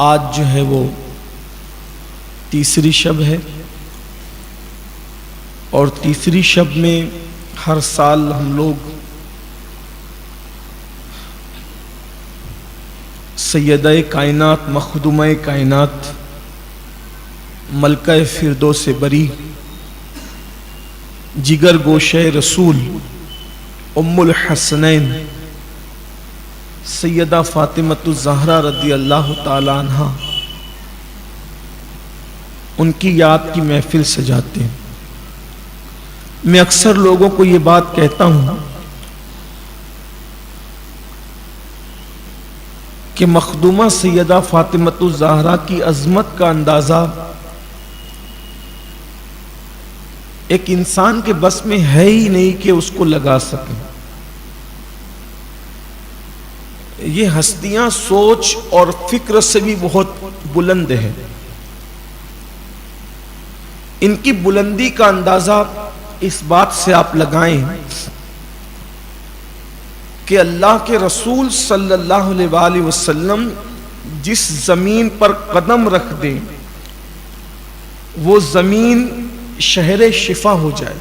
آج جو ہے وہ تیسری شب ہے، اور تیسری شب میں ہر سال ہم لوگ سیدہ کائنات، مخدومہ کائنات، ملکہ فردوس بری، جگر گوشہ رسول، ام الحسنین سیدہ فاطمۃ الزہرا رضی اللہ تعالی عنہا، ان کی یاد کی محفل سجاتے ہیں۔ میں اکثر لوگوں کو یہ بات کہتا ہوں کہ مخدومہ سیدہ فاطمۃ الزہرا کی عظمت کا اندازہ ایک انسان کے بس میں ہے ہی نہیں کہ اس کو لگا سکے۔ یہ ہستیاں سوچ اور فکر سے بھی بہت بلند ہے۔ ان کی بلندی کا اندازہ اس بات سے آپ لگائیں کہ اللہ کے رسول صلی اللہ علیہ وآلہ وسلم جس زمین پر قدم رکھ دیں وہ زمین شہر شفا ہو جائے۔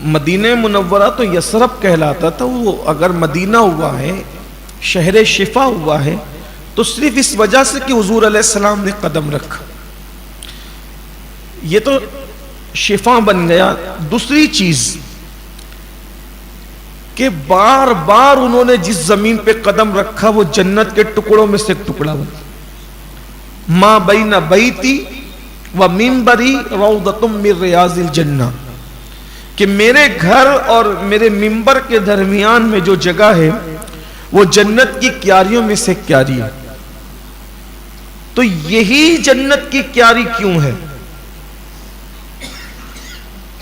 مدینہ منورہ تو یثرب کہلاتا تھا، وہ اگر مدینہ ہوا ہے، شہر شفا ہوا ہے، تو صرف اس وجہ سے کہ حضور علیہ السلام نے قدم رکھا، یہ تو شفا بن گیا۔ دوسری چیز کہ بار بار انہوں نے جس زمین پہ قدم رکھا وہ جنت کے ٹکڑوں میں سے ایک ٹکڑا بنا۔ ما بین بیتی و منبری روضۃ من ریاض الجنہ، کہ میرے گھر اور میرے منبر کے درمیان میں جو جگہ ہے وہ جنت کی کیاریوں میں سے کیاری ہے۔ تو یہی جنت کی کیاری کیوں ہے؟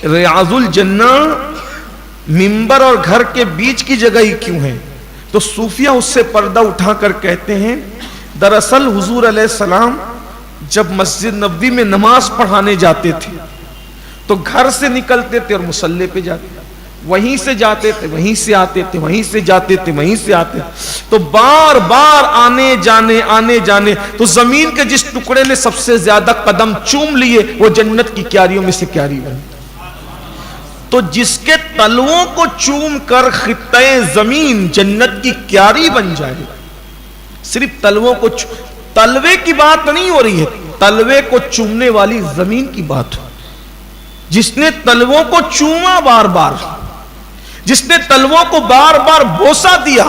ریاض الجنہ منبر اور گھر کے بیچ کی جگہ ہی کیوں ہے؟ تو صوفیہ اس سے پردہ اٹھا کر کہتے ہیں دراصل حضور علیہ السلام جب مسجد نبوی میں نماز پڑھانے جاتے تھے تو گھر سے نکلتے تھے اور مصلی پہ جاتے تھے، وہیں سے جاتے تھے، وہیں سے آتے تھے، وہیں سے جاتے تھے، وہیں سے آتے تھے، تو بار بار آنے جانے تو زمین کے جس ٹکڑے نے سب سے زیادہ قدم چوم لیے وہ جنت کی کیاریوں میں سے کیاری بن۔ تو جس کے تلووں کو چوم کر خطہ زمین جنت کی کیاری بن جائے، صرف تلووں کو تلوے کی بات نہیں ہو رہی ہے، تلوے کو چومنے والی زمین کی بات ہو، جس نے تلووں کو چوما بار بار، جس نے تلووں کو بار بار بوسا دیا،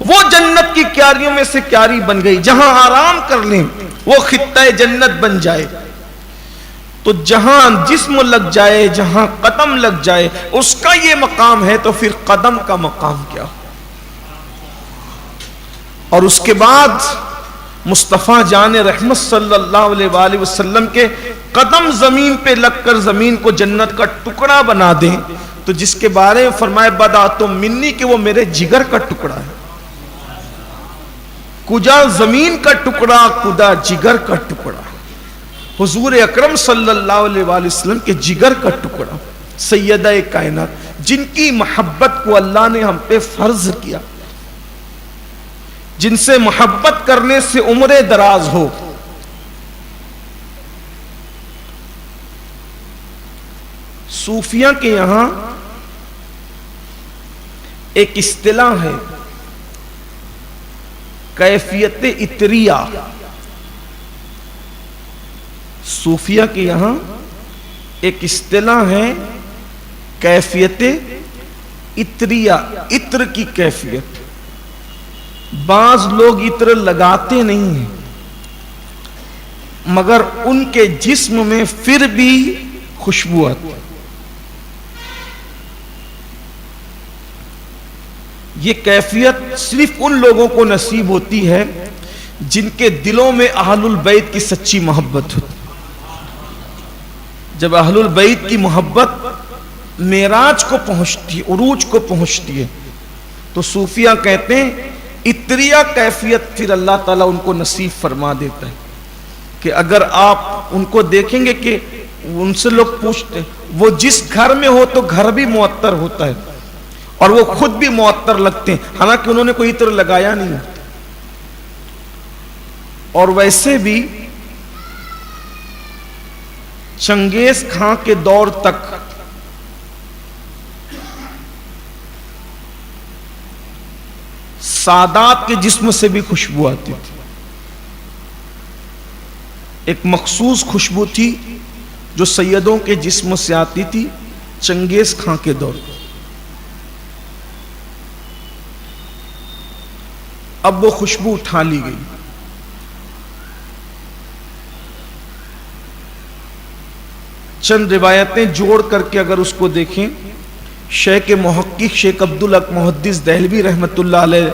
وہ جنت کی کیاریوں میں سے کیاری بن گئی۔ جہاں آرام کر لیں وہ خطہ جنت بن جائے۔ تو جہاں جسم لگ جائے، جہاں قدم لگ جائے، اس کا یہ مقام ہے، تو پھر قدم کا مقام کیا؟ اور اس کے بعد مصطفیٰ جان رحمت صلی اللہ علیہ وآلہ وسلم کے قدم زمین پہ لگ کر زمین کو جنت کا ٹکڑا بنا دیں، تو جس کے بارے میں فرمائے بداتم منی کہ وہ میرے جگر کا ٹکڑا ہے۔ کجا زمین کا ٹکڑا، کدا جگر کا ٹکڑا، حضور اکرم صلی اللہ علیہ وآلہ وسلم کے جگر کا ٹکڑا، سیدہ کائنات، جن کی محبت کو اللہ نے ہم پہ فرض کیا، جن سے محبت کرنے سے عمر دراز ہو۔ صوفیہ کے یہاں ایک اصطلاح ہے کیفیت عطریہ۔ صوفیہ کے یہاں ایک اصطلاح ہے کیفیت عطریہ، عطر کی کیفیت۔ بعض لوگ عطر لگاتے نہیں ہیں مگر ان کے جسم میں پھر بھی خوشبو آتی ہے۔ یہ کیفیت صرف ان لوگوں کو نصیب ہوتی ہے جن کے دلوں میں اہل البیت کی سچی محبت ہوتی۔ جب اہل البیت کی محبت معراج کو پہنچتی ہے، عروج کو پہنچتی ہے، تو صوفیہ کہتے ہیں عطریہ کیفیت پھر اللہ تعالیٰ ان کو نصیب فرما دیتا ہے کہ اگر آپ ان کو دیکھیں گے کہ ان سے لوگ پوچھتے وہ جس گھر میں ہو تو گھر بھی معطر ہوتا ہے، اور وہ خود بھی معطر لگتے ہیں، حالانکہ انہوں نے کوئی عطر لگایا نہیں. اور ویسے بھی چنگیز خان کے دور تک سادات کے جسم سے بھی خوشبو آتی تھی. ایک مخصوص خوشبو تھی جو سیدوں کے جسم سے آتی تھی چنگیز خان کے دور. اب وہ خوشبو اٹھا لی گئی. چند روایتیں جوڑ کر کے اگر اس کو دیکھیں، شیخ محقق شیخ عبدالحق محدث دہلوی رحمت اللہ علیہ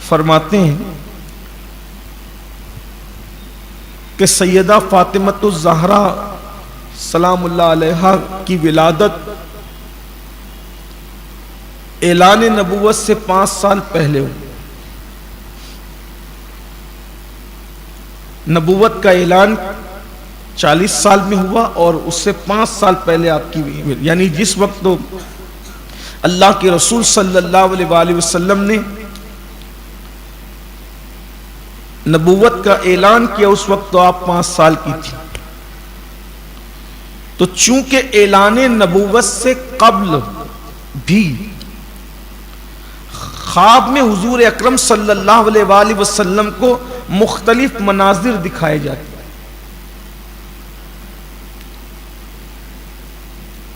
فرماتے ہیں کہ سیدہ فاطمۃ الزہرا سلام اللہ علیہا کی ولادت اعلان نبوت سے 5 سال پہلے ہوئی. نبوت کا اعلان 40 سال میں ہوا اور اس سے 5 سال پہلے آپ کی، یعنی جس وقت اللہ کے رسول صلی اللہ علیہ وآلہ وسلم نے نبوت کا اعلان کیا اس وقت تو آپ 5 سال کی تھی. تو چونکہ اعلان نبوت سے قبل بھی خواب میں حضور اکرم صلی اللہ علیہ وآلہ وسلم کو مختلف مناظر دکھائے جاتے،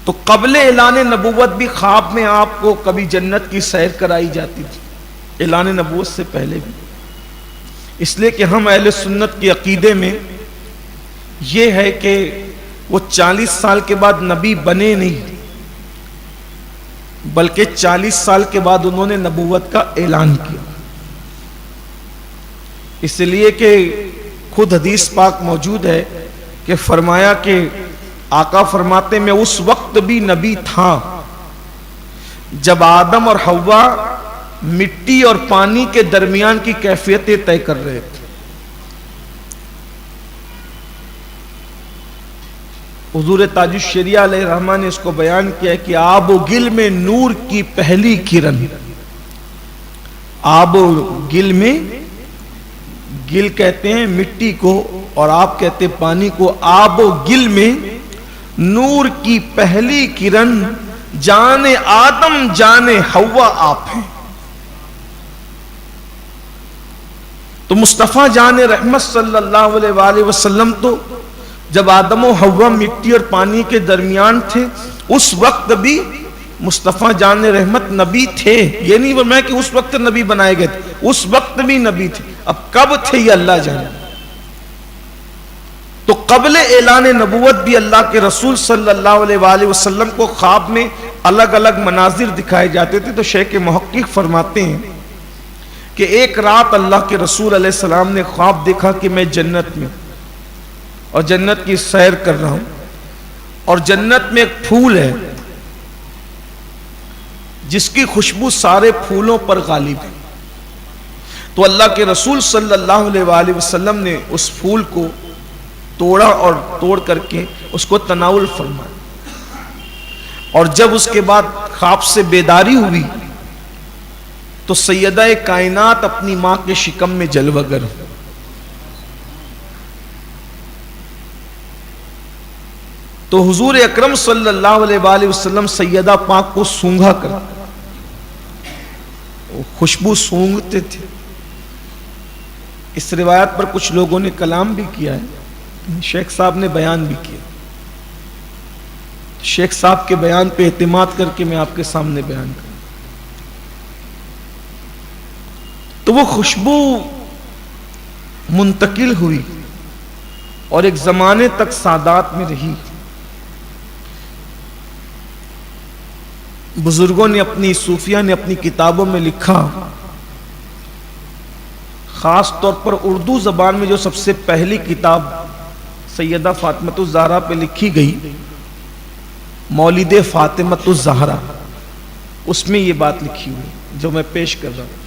تو قبل اعلان نبوت بھی خواب میں آپ کو کبھی جنت کی سیر کرائی جاتی تھی، اعلان نبوت سے پہلے بھی. اس لیے کہ ہم اہل سنت کے عقیدے میں یہ ہے کہ وہ 40 سال کے بعد نبی بنے نہیں، بلکہ 40 سال کے بعد انہوں نے نبوت کا اعلان کیا. اس لیے کہ خود حدیث پاک موجود ہے کہ فرمایا کہ آقا فرماتے میں اس وقت بھی نبی تھا جب آدم اور حوا مٹی اور پانی کے درمیان کی کیفیتیں طے کر رہے تھے. حضور تاج الشریعہ علیہ الرحمہ نے اس کو بیان کیا ہے کہ آب و گل میں نور کی پہلی کرن. آب و گل میں، گل کہتے ہیں مٹی کو اور آپ کہتے ہیں پانی کو، آب و گل میں نور کی پہلی کرن جان آدم جان حوا آپ ہیں. تو مصطفیٰ جان رحمت صلی اللہ علیہ وآلہ وسلم تو جب آدم و حوا مٹی اور پانی کے درمیان تھے اس وقت بھی مصطفیٰ جان رحمت نبی تھے. یہ نہیں فرمایا کہ اس وقت نبی بنائے گئے تھے، اس وقت بھی نبی تھے. اب کب تھے یہ اللہ جانے. تو قبل اعلان نبوت بھی اللہ کے رسول صلی اللہ علیہ وآلہ وسلم کو خواب میں الگ الگ مناظر دکھائے جاتے تھے. تو شیخ محقق فرماتے ہیں کہ ایک رات اللہ کے رسول علیہ السلام نے خواب دیکھا کہ میں جنت میں اور جنت کی سیر کر رہا ہوں، اور جنت میں ایک پھول ہے جس کی خوشبو سارے پھولوں پر غالب ہے. تو اللہ کے رسول صلی اللہ علیہ وآلہ وسلم نے اس پھول کو توڑا اور توڑ کر کے اس کو تناول فرمایا. اور جب اس کے بعد خواب سے بیداری ہوئی تو سیدہ کائنات اپنی ماں کے شکم میں جلوہ گر. تو حضور اکرم صلی اللہ علیہ وآلہ وسلم سیدہ پاک کو سونگھا کر خوشبو سونگھتے تھے. اس روایت پر کچھ لوگوں نے کلام بھی کیا ہے، شیخ صاحب نے بیان بھی کیا. شیخ صاحب کے بیان پہ اعتماد کر کے میں آپ کے سامنے بیان کروں. تو وہ خوشبو منتقل ہوئی اور ایک زمانے تک سادات میں رہی. بزرگوں نے اپنی صوفیہ نے اپنی کتابوں میں لکھا، خاص طور پر اردو زبان میں جو سب سے پہلی کتاب سیدہ فاطمۃ الزہرا پہ لکھی گئی، مولد فاطمۃ الزہرا، اس میں یہ بات لکھی ہوئی جو میں پیش کر رہا ہوں.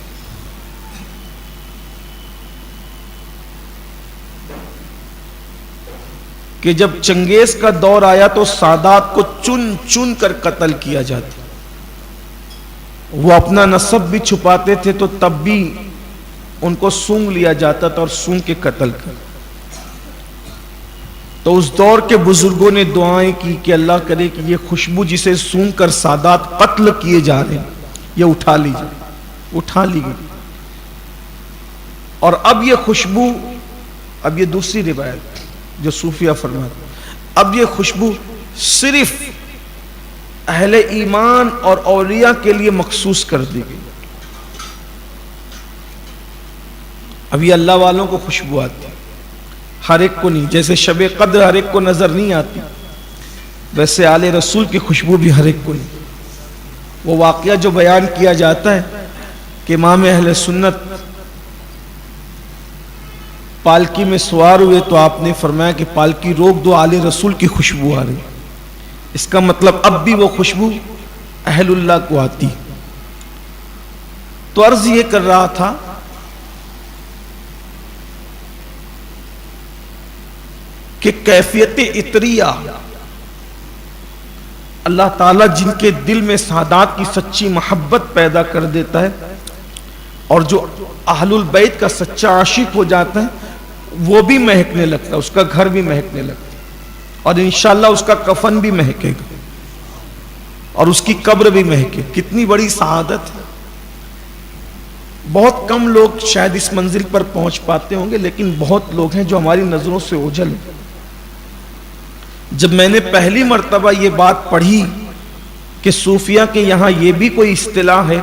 کہ جب چنگیز کا دور آیا تو سادات کو چن چن کر قتل کیا جاتا. وہ اپنا نسب بھی چھپاتے تھے تو تب بھی ان کو سونگ لیا جاتا تھا اور سونگ کے قتل کر. تو اس دور کے بزرگوں نے دعائیں کی کہ اللہ کرے کہ یہ خوشبو جسے سونگ کر سادات قتل کیے جا رہے ہیں یہ اٹھا لی جائے. اٹھا لی گئی. اور اب یہ خوشبو، اب یہ دوسری روایت جو صوفیہ فرماتے، اب یہ خوشبو صرف اہل ایمان اور اولیاء کے لیے مخصوص کر دی گئی. اب یہ اللہ والوں کو خوشبو آتی، ہر ایک کو نہیں. جیسے شب قدر ہر ایک کو نظر نہیں آتی، ویسے آل رسول کی خوشبو بھی ہر ایک کو نہیں. وہ واقعہ جو بیان کیا جاتا ہے کہ امام اہل سنت پالکی میں سوار ہوئے تو آپ نے فرمایا کہ پالکی روک دو، آل رسول کی خوشبو آ رہی. اس کا مطلب اب بھی وہ خوشبو اہل اللہ کو آتی. تو عرض یہ کر رہا تھا کہ کیفیت عطریہ اللہ تعالیٰ جن کے دل میں سادات کی سچی محبت پیدا کر دیتا ہے اور جو اہل البیت کا سچا عاشق ہو جاتا ہے وہ بھی مہکنے لگتا ہے، اس کا گھر بھی مہکنے لگتا ہے اور انشاءاللہ اس کا کفن بھی مہکے گا اور اس کی قبر بھی مہکے. کتنی بڑی سعادت ہے. بہت کم لوگ شاید اس منزل پر پہنچ پاتے ہوں گے، لیکن بہت لوگ ہیں جو ہماری نظروں سے اوجھل ہیں. جب میں نے پہلی مرتبہ یہ بات پڑھی کہ صوفیہ کے یہاں یہ بھی کوئی اصطلاح ہے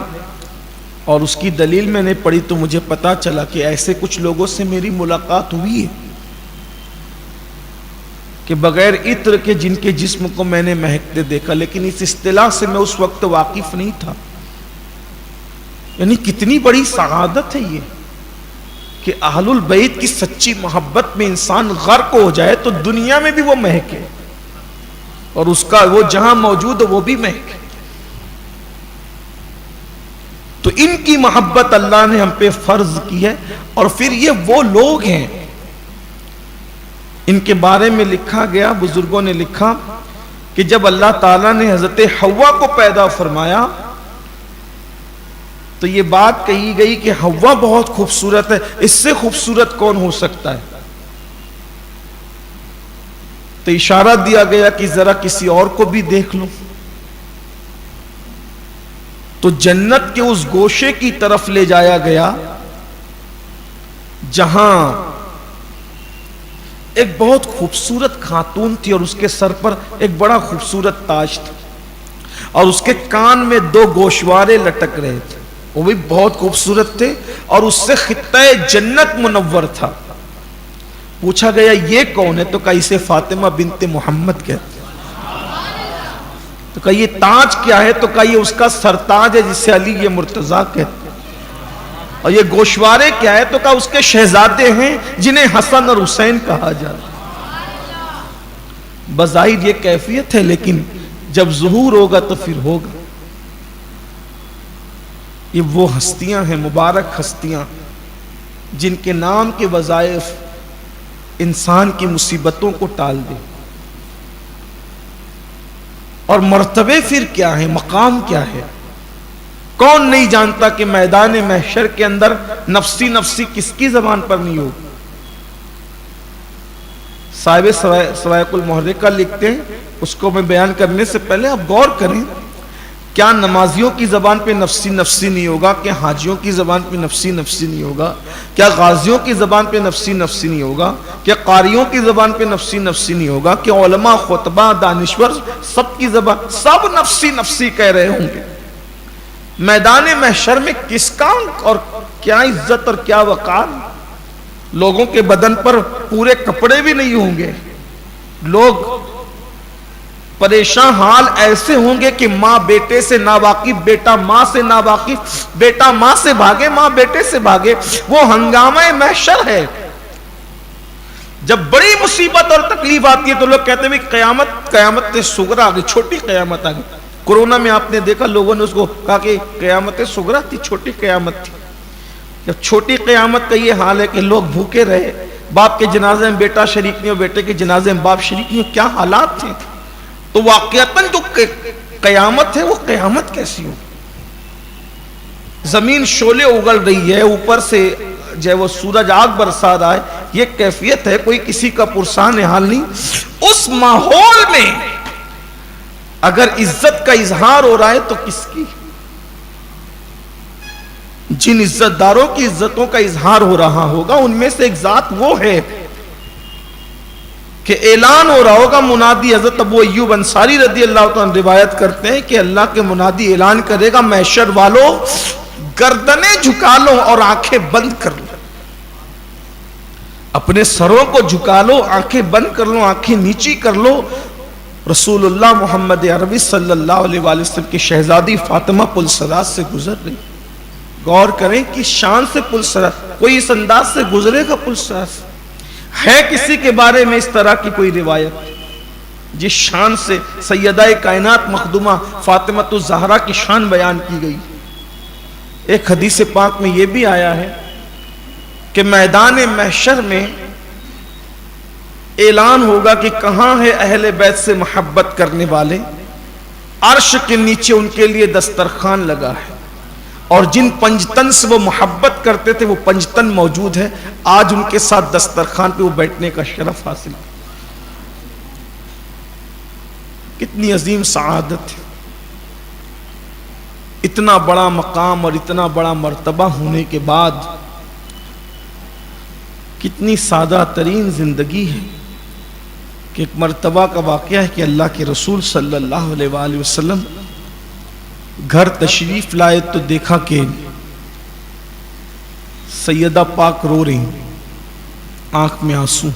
اور اس کی دلیل میں نے پڑھی تو مجھے پتا چلا کہ ایسے کچھ لوگوں سے میری ملاقات ہوئی ہے کہ بغیر عطر کے جن کے جسم کو میں نے مہکتے دیکھا، لیکن اس اصطلاح سے میں اس وقت واقف نہیں تھا. یعنی کتنی بڑی سعادت ہے یہ کہ اہل البیت کی سچی محبت میں انسان غرق ہو جائے تو دنیا میں بھی وہ مہکے اور اس کا وہ جہاں موجود ہے وہ بھی مہکے. تو ان کی محبت اللہ نے ہم پہ فرض کی ہے. اور پھر یہ وہ لوگ ہیں، ان کے بارے میں لکھا گیا، بزرگوں نے لکھا کہ جب اللہ تعالیٰ نے حضرت حوا کو پیدا فرمایا تو یہ بات کہی گئی کہ حوا بہت خوبصورت ہے، اس سے خوبصورت کون ہو سکتا ہے. تو اشارہ دیا گیا کہ ذرا کسی اور کو بھی دیکھ لو. تو جنت کے اس گوشے کی طرف لے جایا گیا جہاں ایک بہت خوبصورت خاتون تھی اور اس کے سر پر ایک بڑا خوبصورت تاج تھا اور اس کے کان میں 2 گوشوارے لٹک رہے تھے، وہ بھی بہت خوبصورت تھے اور اس سے خطہ جنت منور تھا. پوچھا گیا یہ کون ہے؟ تو کہا اسے فاطمہ بنت محمد کہتے. تو کہا یہ تاج کیا ہے؟ تو کہا یہ اس کا سرتاج ہے جسے علی مرتضیٰ کہتے. اور یہ گوشوارے کیا ہے؟ تو کہا اس کے شہزادے ہیں جنہیں حسن اور حسین کہا جاتا. بظاہر یہ کیفیت ہے لیکن جب ظہور ہوگا تو پھر ہوگا. یہ وہ ہستیاں ہیں، مبارک ہستیاں جن کے نام کے وظائف انسان کی مصیبتوں کو ٹال دے. اور مرتبے پھر کیا ہے، مقام کیا ہے؟ کون نہیں جانتا کہ میدان محشر کے اندر نفسی نفسی کس کی زبان پر نہیں ہوگی. صاحب سوائق المحرقہ لکھتے ہیں، اس کو میں بیان کرنے سے پہلے آپ غور کریں، کیا نمازیوں کی زبان پہ نفسی نفسی نہیں ہوگا؟ کیا حاجیوں کی زبان پہ نفسی نفسی نہیں ہوگا؟ کیا غازیوں کی زبان پہ نفسی نفسی نہیں ہوگا؟ کیا قاریوں کی زبان پہ نفسی نفسی نہیں ہوگا؟ کیا علماء، خطبہ، دانشور سب کی زبان سب نفسی نفسی کہہ رہے ہوں گے؟ میدان محشر میں کس کا اور کیا عزت اور کیا وقار؟ لوگوں کے بدن پر پورے کپڑے بھی نہیں ہوں گے. لوگ پریشان حال ایسے ہوں گے کہ ماں بیٹے سے ناواقف، بیٹا ماں سے ناواقف، بیٹا ماں سے بھاگے، ماں بیٹے سے بھاگے. وہ ہنگامہ محشر ہے. جب بڑی مصیبت اور تکلیف آتی ہے تو لوگ کہتے ہیں قیامت صغریٰ آ گئی، چھوٹی قیامت آ گئی. کورونا میں آپ نے دیکھا لوگوں نے اس کو کہا کہ قیامت صغریٰ تھی، چھوٹی قیامت تھی. جب چھوٹی قیامت کا یہ حال ہے کہ لوگ بھوکے رہے، باپ کے جنازے میں بیٹا شریک نہیں ہو، بیٹے کے جنازے میں باپ شریک نہیں ہو، کیا حالات تھے. تو واقعتاً جو قیامت ہے وہ قیامت کیسی ہو؟ زمین شعلے اگل رہی ہے، اوپر سے جو ہے وہ سورج آگ برسا رہا ہے، یہ کیفیت ہے، کوئی کسی کا پرسان حال نہیں۔ اس ماحول میں اگر عزت کا اظہار ہو رہا ہے تو کس کی؟ جن عزت داروں کی عزتوں کا اظہار ہو رہا ہوگا ان میں سے ایک ذات وہ ہے کہ اعلان ہو رہا ہوگا، منادی حضرت ابو ایوب انصاری رضی اللہ تعالیٰ عنہ روایت کرتے ہیں کہ اللہ کے منادی اعلان کرے گا، محشر والوں گردنیں جھکا لو اور آنکھیں بند کر لو، اپنے سروں کو جھکا لو، آنکھیں بند کر لو، آنکھیں نیچی کر لو۔ رسول اللہ محمد عربی صلی اللہ علیہ وآلہ وسلم کی شہزادی فاطمہ پل صراط سے گزر رہی، غور کریں کہ شان سے پل صراط، کوئی اس انداز سے گزرے گا پل صراط؟ ہے کسی کے بارے میں اس طرح کی کوئی روایت جس شان سے سیدہ کائنات مخدومہ فاطمہ الزہرا کی شان بیان کی گئی؟ ایک حدیث پاک میں یہ بھی آیا ہے کہ میدان محشر میں اعلان ہوگا کہ کہاں ہے اہل بیت سے محبت کرنے والے، عرش کے نیچے ان کے لیے دسترخوان لگا ہے، اور جن پنجتن سے وہ محبت کرتے تھے وہ پنجتن موجود ہے، آج ان کے ساتھ دسترخوان پہ وہ بیٹھنے کا شرف حاصل ہے۔ کتنی عظیم سعادت ہے، اتنا بڑا مقام اور اتنا بڑا مرتبہ ہونے کے بعد کتنی سادہ ترین زندگی ہے کہ ایک مرتبہ کا واقعہ ہے کہ اللہ کے رسول صلی اللہ علیہ وآلہ وسلم گھر تشریف لائے تو دیکھا کہ سیدہ پاک رو رہی، آنکھ میں آنسو۔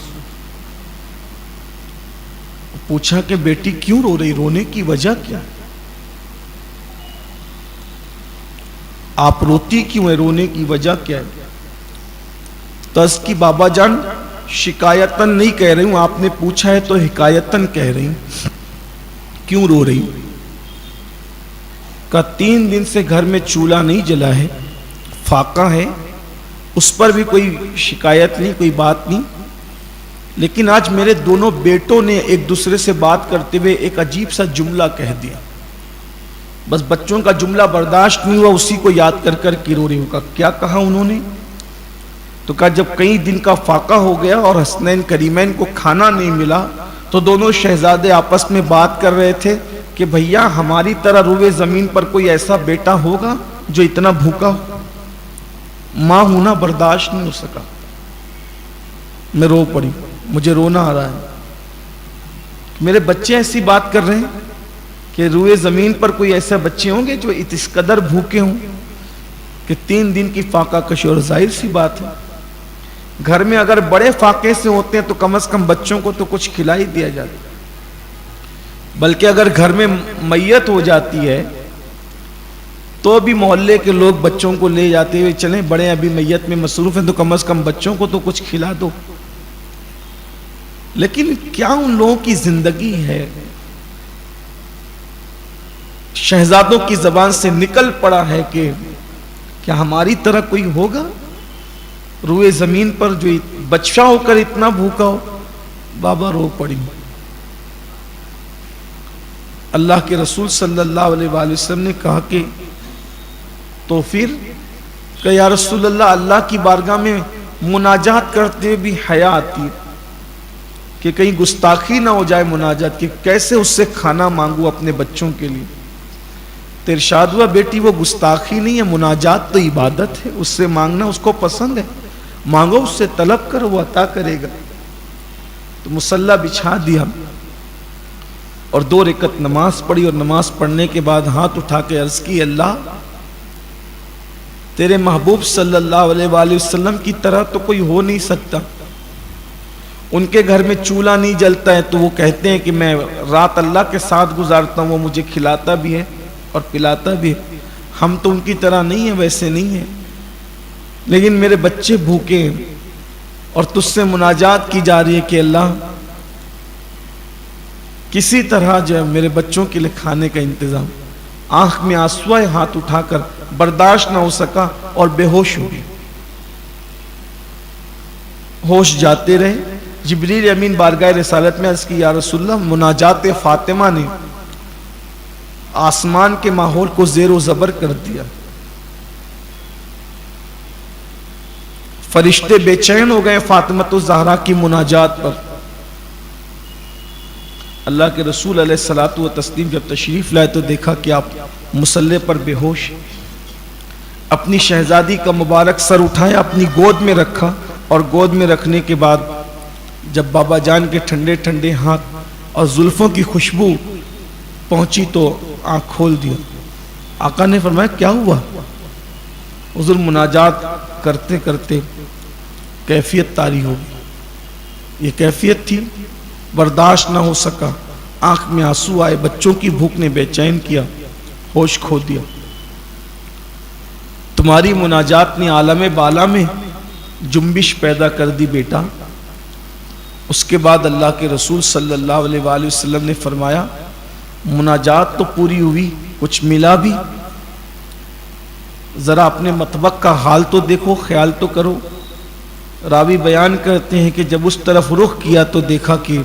پوچھا کہ بیٹی کیوں رو رہی، رونے کی وجہ کیا؟ آپ روتی کیوں ہے، رونے کی وجہ کیا ہے؟ تو اس کی بابا جان شکایتاً نہیں کہہ رہی ہوں، آپ نے پوچھا ہے تو حکایتاً کہہ رہی ہوں۔ کیوں رو رہی ہوں؟ کہ 3 دن سے گھر میں چولہا نہیں جلا ہے، فاقہ ہے، اس پر بھی کوئی شکایت نہیں، کوئی بات نہیں، لیکن آج میرے دونوں بیٹوں نے ایک دوسرے سے بات کرتے ہوئے ایک عجیب سا جملہ کہہ دیا، بس بچوں کا جملہ برداشت نہیں ہوا، اسی کو یاد کر کر کے رو رہی ہوں۔ کیا کہا انہوں نے؟ تو کہا جب کئی دن کا فاقہ ہو گیا اور حسنین کریمین کو کھانا نہیں ملا تو دونوں شہزادے آپس میں بات کر رہے تھے کہ بھیا ہماری طرح روئے زمین پر کوئی ایسا بیٹا ہوگا جو اتنا بھوکا ہو؟ ماں ہونا برداشت نہیں ہو سکا، میں رو پڑی، مجھے رونا آ رہا ہے۔ میرے بچے ایسی بات کر رہے ہیں کہ روئے زمین پر کوئی ایسے بچے ہوں گے جو اس قدر بھوکے ہوں کہ 3 دن کی فاقہ کشی، اور ظاہر سی بات ہے گھر میں اگر بڑے فاقے سے ہوتے ہیں تو کم از کم بچوں کو تو کچھ کھلا ہی دیا جاتا، بلکہ اگر گھر میں میت ہو جاتی ہے تو بھی محلے کے لوگ بچوں کو لے جاتے ہوئے چلیں بڑے ابھی میت میں مصروف ہیں تو کم از کم بچوں کو تو کچھ کھلا دو۔ لیکن کیا ان لوگوں کی زندگی ہے؟ شہزادوں کی زبان سے نکل پڑا ہے کہ کیا ہماری طرح کوئی ہوگا روئے زمین پر جو بچہ ہو کر اتنا بھوکا ہو؟ بابا رو پڑی۔ اللہ کے رسول صلی اللہ علیہ وآلہ وسلم نے کہا کہ تو پھر کہ یا رسول اللہ، اللہ کی بارگاہ میں مناجات کرتے بھی حیا آتی ہے کہ کہیں گستاخی نہ ہو جائے مناجات کی، کیسے اس سے کھانا مانگو اپنے بچوں کے لیے؟ تو ارشاد ہوا بیٹی وہ گستاخی نہیں ہے، مناجات تو عبادت ہے، اس سے مانگنا اس کو پسند ہے، مانگو اس سے طلب کرو، وہ عطا کرے گا۔ تو مصلی بچھا دیا اور 2 رکعت نماز پڑھی، اور نماز پڑھنے کے بعد ہاتھ اٹھا کے عرض کی اللہ تیرے محبوب صلی اللہ علیہ وآلہ وسلم کی طرح تو کوئی ہو نہیں سکتا، ان کے گھر میں چولہا نہیں جلتا ہے تو وہ کہتے ہیں کہ میں رات اللہ کے ساتھ گزارتا ہوں، وہ مجھے کھلاتا بھی ہے اور پلاتا بھی ہے، ہم تو ان کی طرح نہیں ہیں، ویسے نہیں ہیں، لیکن میرے بچے بھوکے ہیں اور تجھ سے مناجات کی جا رہی ہے کہ اللہ کسی طرح جو ہے میرے بچوں کے لیے کھانے کا انتظام۔ آنکھ میں آنسو آئے، ہاتھ اٹھا کر برداشت نہ ہو سکا اور بے ہوش ہو گئی۔ ہوش جاتے رہے، جبریل امین بارگاہ رسالت میں عرض کی یا رسول اللہ مناجات فاطمہ نے آسمان کے ماحول کو زیر و زبر کر دیا، فرشتے بے چین ہو گئے فاطمۃ الزہرا کی مناجات پر. اللہ کے رسول علیہ الصلوۃ والتسلیم جب تشریف لائے تو دیکھا کہ آپ مصلی پر بے ہوش. اپنی شہزادی کا مبارک سر اٹھایا, اپنی گود میں رکھا, اور گود میں رکھنے کے بعد جب بابا جان کے ٹھنڈے ٹھنڈے ہاتھ اور زلفوں کی خوشبو پہنچی تو آنکھ کھول دیا. آقا نے فرمایا کیا ہوا؟ حضور مناجات کرتے کرتے کیفیت طاری ہو گئی. یہ کیفیت تھی, برداشت نہ ہو سکا, آنکھ میں آنسو آئے, بچوں کی بھوک نے بے چین کیا, ہوش کھو دیا. تمہاری مناجات نے عالم بالا میں جنبش پیدا کر دی بیٹا. اس کے بعد اللہ کے رسول صلی اللہ علیہ وآلہ وسلم نے فرمایا مناجات تو پوری ہوئی, کچھ ملا بھی؟ ذرا اپنے مطبق کا حال تو دیکھو, خیال تو کرو. راوی بیان کرتے ہیں کہ جب اس طرف رخ کیا تو دیکھا کہ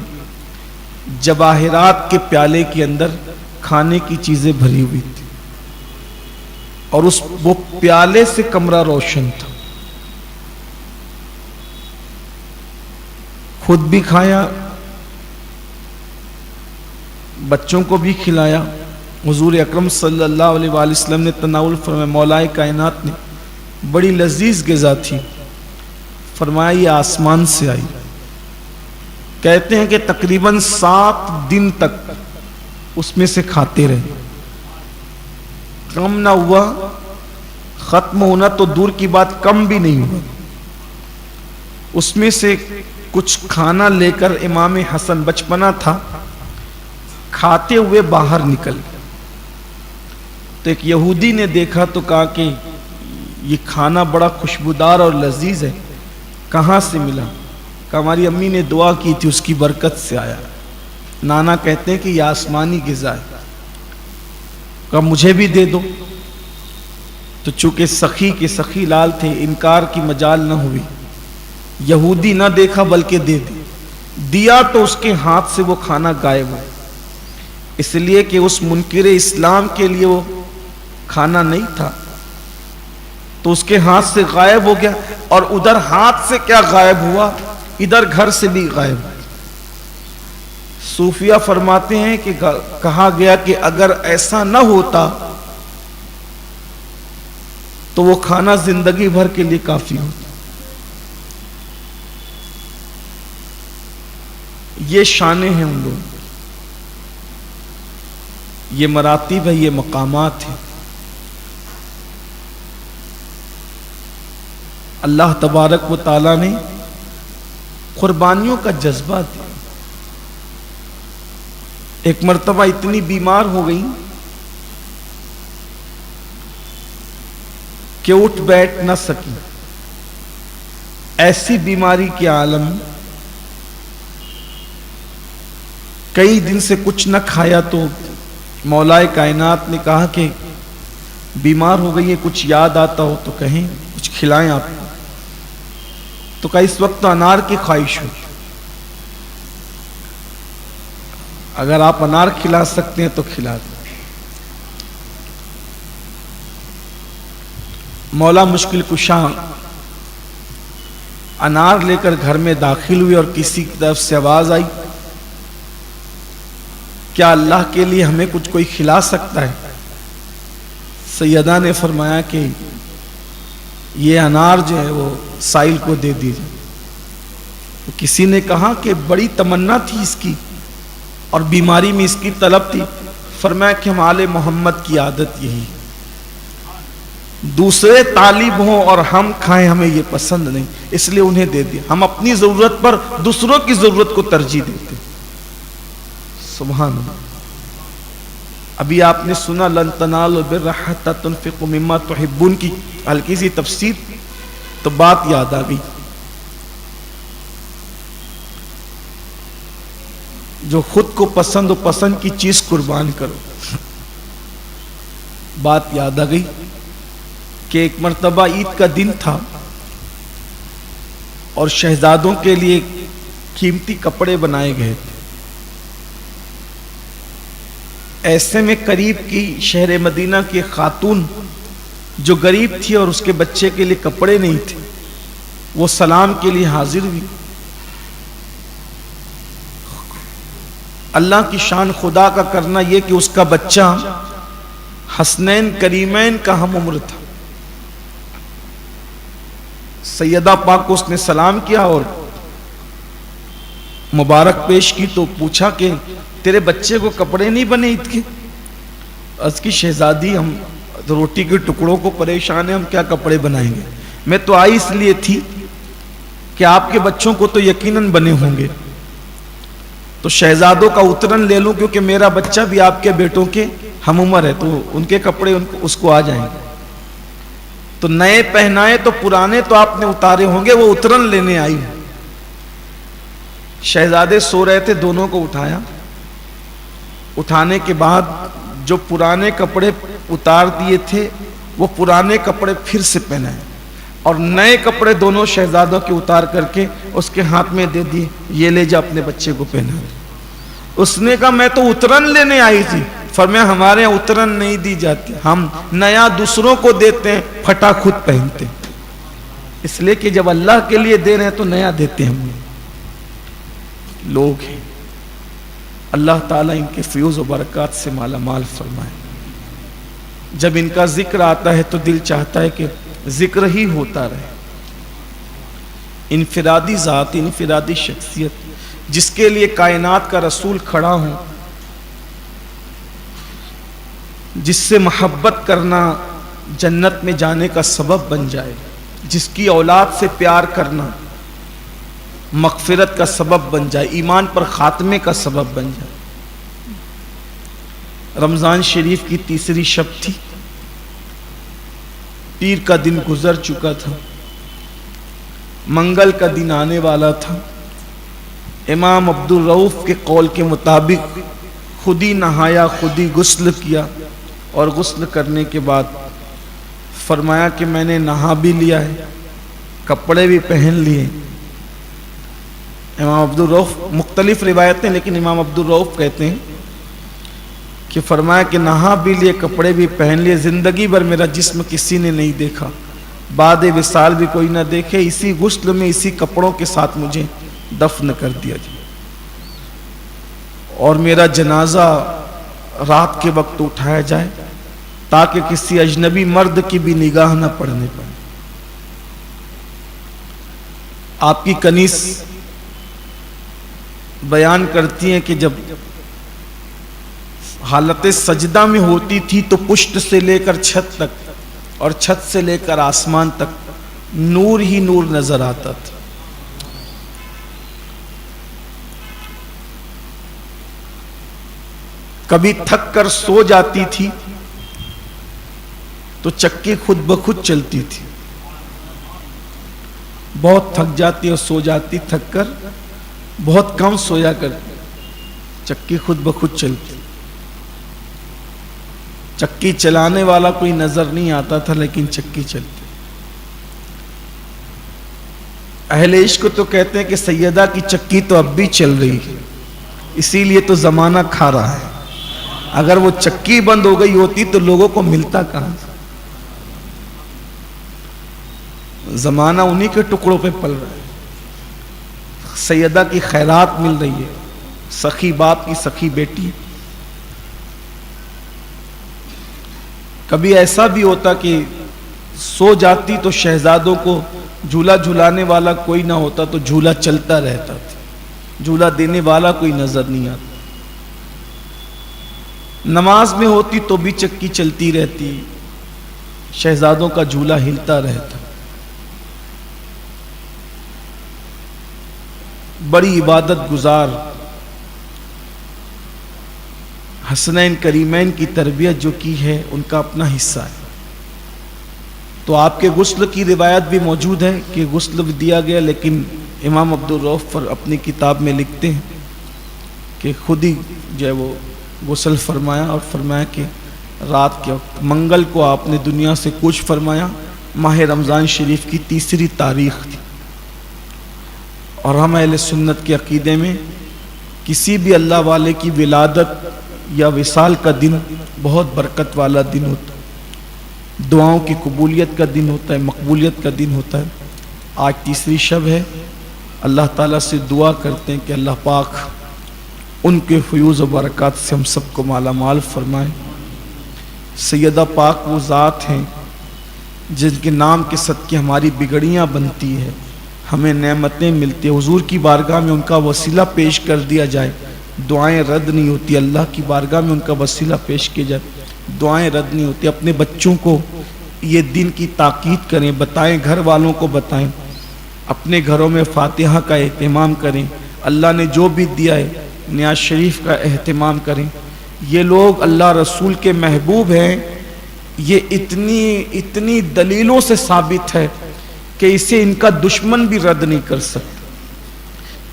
جواہرات کے پیالے کے اندر کھانے کی چیزیں بھری ہوئی تھی, اور وہ پیالے سے کمرہ روشن تھا. خود بھی کھایا, بچوں کو بھی کھلایا. حضور اکرم صلی اللہ علیہ وآلہ وسلم نے تناول فرمایا. مولائے کائنات نے بڑی لذیذ غذا تھی, فرمایا یہ آسمان سے آئی. کہتے ہیں کہ تقریباً 7 دن تک اس میں سے کھاتے رہے, کم نہ ہوا, ختم ہونا تو دور کی بات, کم بھی نہیں ہوا. اس میں سے کچھ کھانا لے کر امام حسن, بچپنا تھا, کھاتے ہوئے باہر نکل. تو ایک یہودی نے دیکھا تو کہا کہ یہ کھانا بڑا خوشبودار اور لذیذ ہے, کہاں سے ملا؟ کہ ہماری امی نے دعا کی تھی, اس کی برکت سے آیا. نانا کہتے ہیں کہ یہ آسمانی غذا ہے. کہا مجھے بھی دے دو. تو چونکہ سخی کے سخی لال تھے, انکار کی مجال نہ ہوئی. یہودی نہ دیکھا بلکہ دے دیا تو اس کے ہاتھ سے وہ کھانا غائب ہو. اس لیے کہ اس منکر اسلام کے لیے وہ کھانا نہیں تھا, تو اس کے ہاتھ سے غائب ہو گیا. اور ادھر ہاتھ سے کیا غائب ہوا, ادھر گھر سے بھی غائب. صوفیہ فرماتے ہیں کہ کہا گیا کہ اگر ایسا نہ ہوتا تو وہ کھانا زندگی بھر کے لیے کافی ہوتا. یہ شانیں ہیں ان لوگ, یہ مراتب ہے, یہ مقامات ہیں. اللہ تبارک و تعالی نے قربانیوں کا جذبہ دیا. ایک مرتبہ اتنی بیمار ہو گئی کہ اٹھ بیٹھ نہ سکی. ایسی بیماری کے عالم, کئی دن سے کچھ نہ کھایا. تو مولائے کائنات نے کہا کہ بیمار ہو گئی ہے, کچھ یاد آتا ہو تو کہیں, کچھ کھلائیں آپ کو. تو کہا اس وقت تو انار کی خواہش ہو, اگر آپ انار کھلا سکتے ہیں تو کھلا دیں. مولا مشکل کشا انار لے کر گھر میں داخل ہوئے, اور کسی کی طرف سے آواز آئی, کیا اللہ کے لیے ہمیں کچھ کوئی کھلا سکتا ہے؟ سیدہ نے فرمایا کہ یہ انار جو ہے وہ سائل کو دے دیجیے. تو کسی نے کہا کہ بڑی تمنا تھی اس کی, اور بیماری میں اس کی طلب تھی. فرمایا کہ ہم آل محمد کی عادت یہی, دوسرے طالب ہوں اور ہم کھائیں ہمیں یہ پسند نہیں, اس لیے انہیں دے دیا. ہم اپنی ضرورت پر دوسروں کی ضرورت کو ترجیح دیتے. سبحان اللہ. ابھی آپ نے سنا لن تنالوا البر حتى تنفقوا مما تحبون کی ہلکی سی تفسیر, تو بات یاد آ گئی. جو خود کو پسند و پسند کی چیز قربان کرو. بات یاد آ گئی کہ ایک مرتبہ عید کا دن تھا اور شہزادوں کے لیے قیمتی کپڑے بنائے گئے تھے. ایسے میں قریب کی شہر مدینہ کی خاتون جو غریب تھی اور اس کے بچے کے لیے کپڑے نہیں تھے, وہ سلام کے لیے حاضر ہوئی. اللہ کی شان خدا کا کرنا یہ کہ اس کا بچہ حسنین کریمین کا ہم عمر تھا. سیدہ پاک کو اس نے سلام کیا اور مبارک پیش کی تو پوچھا کہ تیرے بچے کو کپڑے نہیں بنے عید کے؟ عرض کی شہزادی ہم روٹی کے ٹکڑوں کو پریشان ہیں، ہم کیا کپڑے بنائیں گے. میں تو آئی اس لیے تھی کہ آپ کے بچوں کو تو یقیناً بنے ہوں گے، تو شہزادوں کا اترن لے لوں کیونکہ میرا بچہ بھی آپ کے بیٹوں کے ہم عمر ہے، تو ان کے کپڑے اس کو آ جائیں گے. تو نئے پہنائے تو پرانے تو آپ نے اتارے ہوں گے، وہ اترن لینے آئی ہوں. شہزادے سو رہے تھے، دونوں کو اٹھایا. اٹھانے کے بعد جو پرانے کپڑے اتار دیے تھے وہ پرانے کپڑے پھر سے پہنائے اور نئے کپڑے دونوں شہزادوں کے اتار کر کے اس کے ہاتھ میں دے دیے، یہ لے جا اپنے بچے کو پہنا. اس نے کہا میں تو اترن لینے آئی تھی. فرمایا ہمارے یہاں اترن نہیں دی جاتی، ہم نیا دوسروں کو دیتے ہیں، پھٹا خود پہنتے ہیں. اس لیے کہ جب اللہ کے لیے دے رہے ہیں تو نیا دیتے ہیں. ہم لوگ ہیں، اللہ تعالیٰ ان کے فیوز و برکات سے مالا مال فرمائے. جب ان کا ذکر آتا ہے تو دل چاہتا ہے کہ ذکر ہی ہوتا رہے. انفرادی ذات، انفرادی شخصیت جس کے لیے کائنات کا رسول کھڑا ہوں، جس سے محبت کرنا جنت میں جانے کا سبب بن جائے، جس کی اولاد سے پیار کرنا مغفرت کا سبب بن جائے، ایمان پر خاتمے کا سبب بن جائے. رمضان شریف کی تیسری شب تھی، پیر کا دن گزر چکا تھا، منگل کا دن آنے والا تھا. امام عبدالرؤف کے قول کے مطابق خود ہی نہایا، خود ہی غسل کیا اور غسل کرنے کے بعد فرمایا کہ میں نے نہا بھی لیا ہے، کپڑے بھی پہن لیے. امام عبدالرؤف، مختلف روایتیں لیکن امام عبدالرؤف کہتے ہیں کہ فرمایا کہ نہا بھی لیے، کپڑے بھی پہن لیے. زندگی بھر میرا جسم کسی نے نہیں دیکھا، بعد وصال بھی کوئی نہ دیکھے، اسی غسل میں اسی کپڑوں کے ساتھ مجھے دفن کر دیا جائے اور میرا جنازہ رات کے وقت اٹھایا جائے تاکہ کسی اجنبی مرد کی بھی نگاہ نہ پڑنے پائے. آپ کی کنیز بیان کرتی ہیں کہ جب حالت سجدہ میں ہوتی تھی تو پشت سے لے کر چھت تک اور چھت سے لے کر آسمان تک نور ہی نور نظر آتا تھا. کبھی تھک کر سو جاتی تھی تو چکی خود بخود چلتی تھی. بہت تھک جاتی اور سو جاتی، تھک کر بہت کم سویا کرتی، چکی خود بخود چلتی. چکی چلانے والا کوئی نظر نہیں آتا تھا لیکن چکی چلتی. اہل عشق تو کہتے ہیں کہ سیدہ کی چکی تو اب بھی چل رہی ہے، اسی لیے تو زمانہ کھا رہا ہے. اگر وہ چکی بند ہو گئی ہوتی تو لوگوں کو ملتا کہاں؟ زمانہ انہی کے ٹکڑوں پہ پل رہا ہے. سیدہ کی خیرات مل رہی ہے، سخی باپ کی سخی بیٹی. کبھی ایسا بھی ہوتا کہ سو جاتی تو شہزادوں کو جھولا جھولانے والا کوئی نہ ہوتا تو جھولا چلتا رہتا تھا، جھولا دینے والا کوئی نظر نہیں آتا. نماز میں ہوتی تو بھی چکی چلتی رہتی، شہزادوں کا جھولا ہلتا رہتا. بڑی عبادت گزار حسنین کریمین کی تربیت جو کی ہے ان کا اپنا حصہ ہے. تو آپ کے غسل کی روایت بھی موجود ہے کہ غسل بھی دیا گیا، لیکن امام عبدالرؤف اپنی کتاب میں لکھتے ہیں کہ خود ہی جو ہے وہ غسل فرمایا اور فرمایا کہ رات کے وقت منگل کو آپ نے دنیا سے کوچ فرمایا. ماہ رمضان شریف کی تیسری تاریخ تھی اور ہم اہل سنت کے عقیدے میں کسی بھی اللہ والے کی ولادت یا وصال کا دن بہت برکت والا دن ہوتا ہے، دعاؤں کی قبولیت کا دن ہوتا ہے، مقبولیت کا دن ہوتا ہے. آج تیسری شب ہے. اللہ تعالیٰ سے دعا کرتے ہیں کہ اللہ پاک ان کے فیوز و برکات سے ہم سب کو مالا مال فرمائے. سیدہ پاک وہ ذات ہیں جن کے نام کے صدقے ہماری بگڑیاں بنتی ہے، ہمیں نعمتیں ملتی ہیں. حضور کی بارگاہ میں ان کا وسیلہ پیش کر دیا جائے، دعائیں رد نہیں ہوتی. اللہ کی بارگاہ میں ان کا وسیلہ پیش کیا جائے، دعائیں رد نہیں ہوتی. اپنے بچوں کو یہ دن کی تاکید کریں، بتائیں، گھر والوں کو بتائیں، اپنے گھروں میں فاتحہ کا اہتمام کریں. اللہ نے جو بھی دیا ہے نیاز شریف کا اہتمام کریں. یہ لوگ اللہ رسول کے محبوب ہیں، یہ اتنی دلیلوں سے ثابت ہے کہ اسے ان کا دشمن بھی رد نہیں کر سکتا.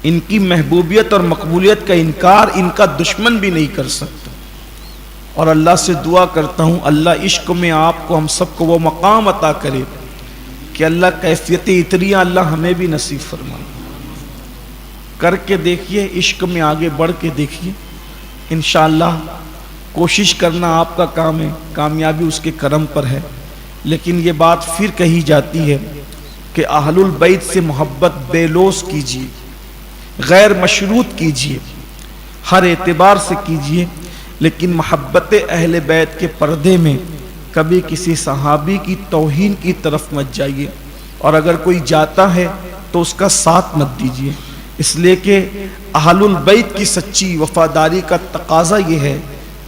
ان کی محبوبیت اور مقبولیت کا انکار ان کا دشمن بھی نہیں کر سکتا. اور اللہ سے دعا کرتا ہوں اللہ عشق میں آپ کو ہم سب کو وہ مقام عطا کرے کہ اللہ کیفیت اتریاں اللہ ہمیں بھی نصیب فرمائے. کر کے دیکھیے، عشق میں آگے بڑھ کے دیکھیے، انشاءاللہ. کوشش کرنا آپ کا کام ہے، کامیابی اس کے کرم پر ہے. لیکن یہ بات پھر کہی جاتی ہے کہ اہل البیت سے محبت بے لوث کیجیے، غیر مشروط کیجیے، ہر اعتبار سے کیجیے، لیکن محبت اہل بیت کے پردے میں کبھی کسی صحابی کی توہین کی طرف مت جائیے، اور اگر کوئی جاتا ہے تو اس کا ساتھ مت دیجیے. اس لیے کہ اہل البیت کی سچی وفاداری کا تقاضا یہ ہے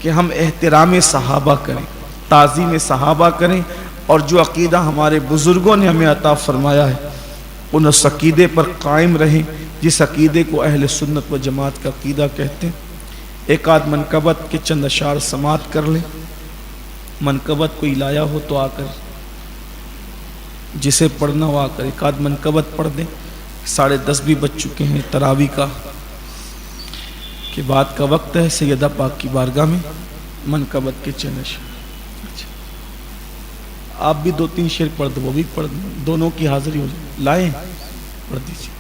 کہ ہم احترام صحابہ کریں، تعظیم صحابہ کریں، اور جو عقیدہ ہمارے بزرگوں نے ہمیں عطا فرمایا ہے ان اس عقیدے پر قائم رہیں جس عقیدے کو اہل سنت و جماعت کا عقیدہ کہتے ہیں. ایک آدھ منقبت کے چند اشعار سماعت کر لیں. منقبت کوئی لایا ہو تو آ کر، جسے پڑھنا ہو آ کر ایک آدھ منقبت پڑھ دیں. 10:30 بھی بج چکے ہیں، تراویح کا کے بعد کا وقت ہے. سیدہ پاک کی بارگاہ میں منقبت کے چند اشعار. آپ بھی 2-3 شعر پڑھ دو، وہ بھی پڑھ دو، دونوں کی حاضری ہو جائے. لائیں، پڑھ دیجیے.